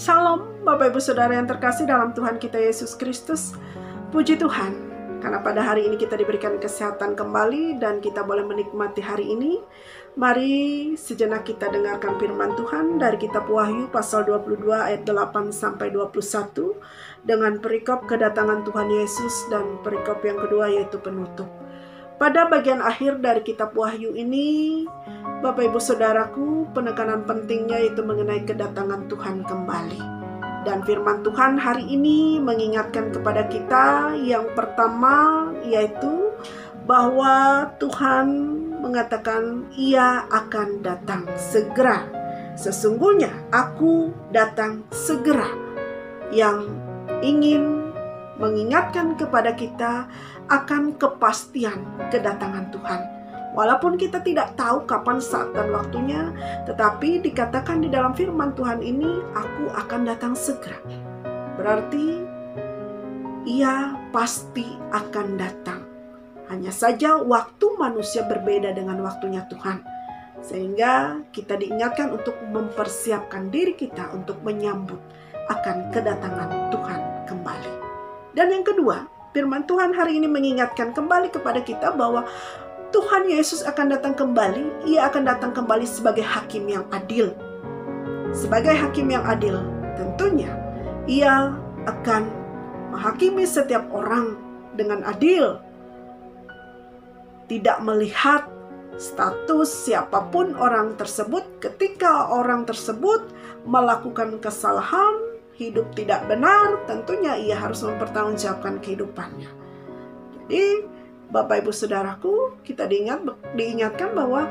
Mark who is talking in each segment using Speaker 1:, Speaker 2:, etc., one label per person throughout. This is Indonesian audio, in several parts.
Speaker 1: Shalom Bapak Ibu Saudara yang terkasih dalam Tuhan kita Yesus Kristus. Puji Tuhan, karena pada hari ini kita diberikan kesehatan kembali dan kita boleh menikmati hari ini. Mari sejenak kita dengarkan firman Tuhan dari kitab Wahyu pasal 22 ayat 8 sampai 21 dengan perikop kedatangan Tuhan Yesus dan perikop yang kedua yaitu penutup. Pada bagian akhir dari kitab Wahyu ini, Bapak Ibu Saudaraku, penekanan pentingnya yaitu mengenai kedatangan Tuhan kembali. Dan firman Tuhan hari ini mengingatkan kepada kita yang pertama yaitu bahwa Tuhan mengatakan Ia akan datang segera. Sesungguhnya aku datang segera, yang ingin mengingatkan kepada kita akan kepastian kedatangan Tuhan. Walaupun kita tidak tahu kapan saat dan waktunya, tetapi dikatakan di dalam firman Tuhan ini, aku akan datang segera. Berarti Ia pasti akan datang. Hanya saja waktu manusia berbeda dengan waktunya Tuhan. Sehingga kita diingatkan untuk mempersiapkan diri kita untuk menyambut akan kedatangan Tuhan kembali. Dan yang kedua, firman Tuhan hari ini mengingatkan kembali kepada kita bahwa Tuhan Yesus akan datang kembali. Ia akan datang kembali sebagai hakim yang adil. Sebagai hakim yang adil, tentunya Ia akan menghakimi setiap orang dengan adil. Tidak melihat status siapapun orang tersebut. Ketika orang tersebut melakukan kesalahan, hidup tidak benar, tentunya ia harus mempertanggungjawabkan kehidupannya. Jadi Bapak Ibu Saudaraku, kita diingatkan bahwa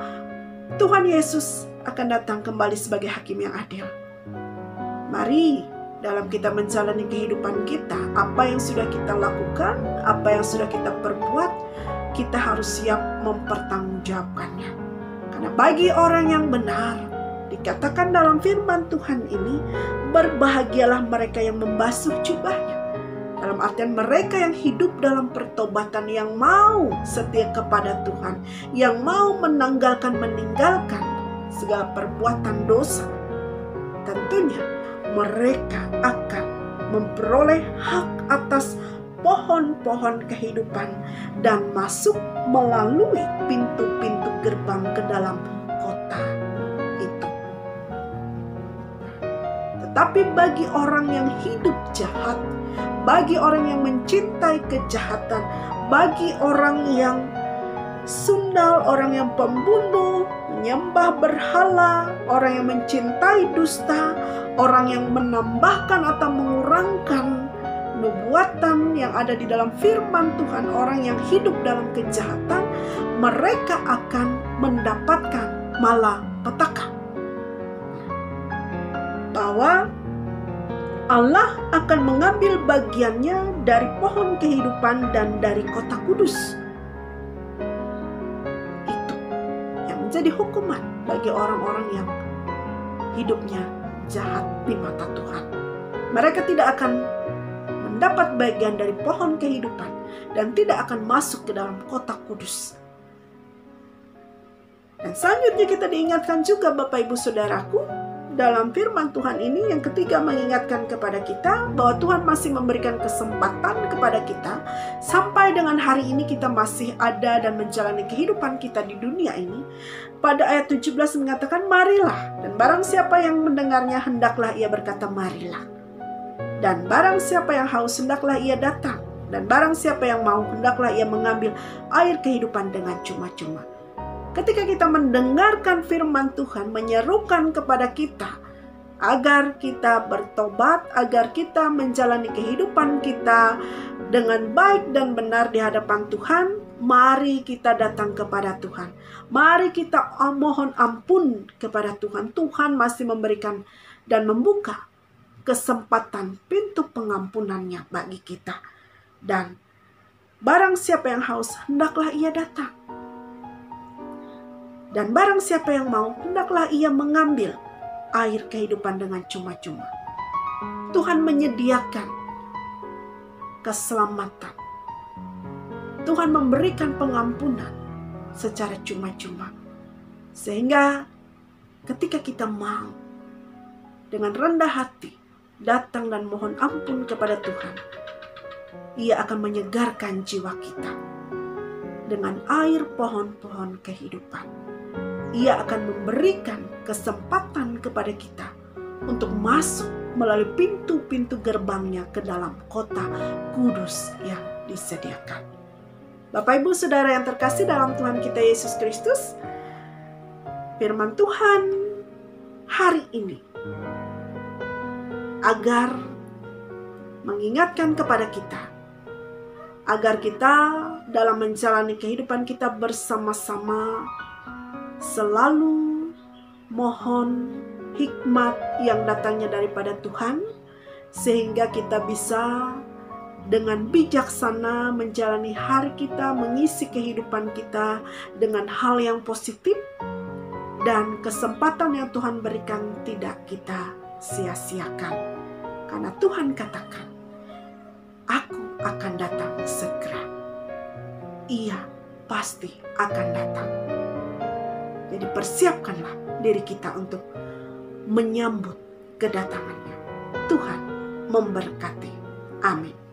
Speaker 1: Tuhan Yesus akan datang kembali sebagai hakim yang adil. Mari dalam kita menjalani kehidupan kita, apa yang sudah kita lakukan, apa yang sudah kita perbuat, kita harus siap mempertanggungjawabkannya. Karena bagi orang yang benar, dikatakan dalam firman Tuhan ini, berbahagialah mereka yang membasuh jubahnya. Dalam artian mereka yang hidup dalam pertobatan, yang mau setia kepada Tuhan, yang mau meninggalkan segala perbuatan dosa. Tentunya mereka akan memperoleh hak atas pohon-pohon kehidupan dan masuk melalui pintu-pintu gerbang ke dalam kota itu. Tetapi bagi orang yang hidup jahat, bagi orang yang mencintai kejahatan, bagi orang yang sundal, orang yang pembunuh, menyembah berhala, orang yang mencintai dusta, orang yang menambahkan atau mengurangkan nubuatan yang ada di dalam firman Tuhan, orang yang hidup dalam kejahatan, mereka akan mendapatkan malapetaka. Bahwa Allah akan mengambil bagiannya dari pohon kehidupan dan dari kota kudus. Itu yang menjadi hukuman bagi orang-orang yang hidupnya jahat di mata Tuhan. Mereka tidak akan mendapat bagian dari pohon kehidupan dan tidak akan masuk ke dalam kota kudus. Dan selanjutnya kita diingatkan juga Bapak Ibu Saudaraku, dalam firman Tuhan ini yang ketiga mengingatkan kepada kita bahwa Tuhan masih memberikan kesempatan kepada kita sampai dengan hari ini kita masih ada dan menjalani kehidupan kita di dunia ini. Pada ayat 17 mengatakan marilah, dan barang siapa yang mendengarnya hendaklah ia berkata marilah. Dan barang siapa yang haus hendaklah ia datang, dan barang siapa yang mau hendaklah ia mengambil air kehidupan dengan cuma-cuma. Ketika kita mendengarkan firman Tuhan menyerukan kepada kita agar kita bertobat, agar kita menjalani kehidupan kita dengan baik dan benar di hadapan Tuhan, mari kita datang kepada Tuhan. Mari kita mohon ampun kepada Tuhan. Tuhan masih memberikan dan membuka kesempatan pintu pengampunannya bagi kita. Dan barang siapa yang haus hendaklah ia datang. Dan barang siapa yang mau, hendaklah ia mengambil air kehidupan dengan cuma-cuma. Tuhan menyediakan keselamatan. Tuhan memberikan pengampunan secara cuma-cuma. Sehingga ketika kita mau dengan rendah hati datang dan mohon ampun kepada Tuhan, Ia akan menyegarkan jiwa kita dengan air pohon-pohon kehidupan. Ia akan memberikan kesempatan kepada kita untuk masuk melalui pintu-pintu gerbangnya ke dalam kota kudus yang disediakan. Bapak Ibu Saudara yang terkasih dalam Tuhan kita Yesus Kristus, firman Tuhan hari ini agar mengingatkan kepada kita, agar kita dalam menjalani kehidupan kita bersama-sama selalu mohon hikmat yang datangnya daripada Tuhan, sehingga kita bisa dengan bijaksana menjalani hari kita, mengisi kehidupan kita dengan hal yang positif, dan kesempatan yang Tuhan berikan tidak kita sia-siakan. Karena Tuhan katakan, Aku akan datang segera. Ia pasti akan datang. Jadi persiapkanlah diri kita untuk menyambut kedatangannya. Tuhan memberkati. Amin.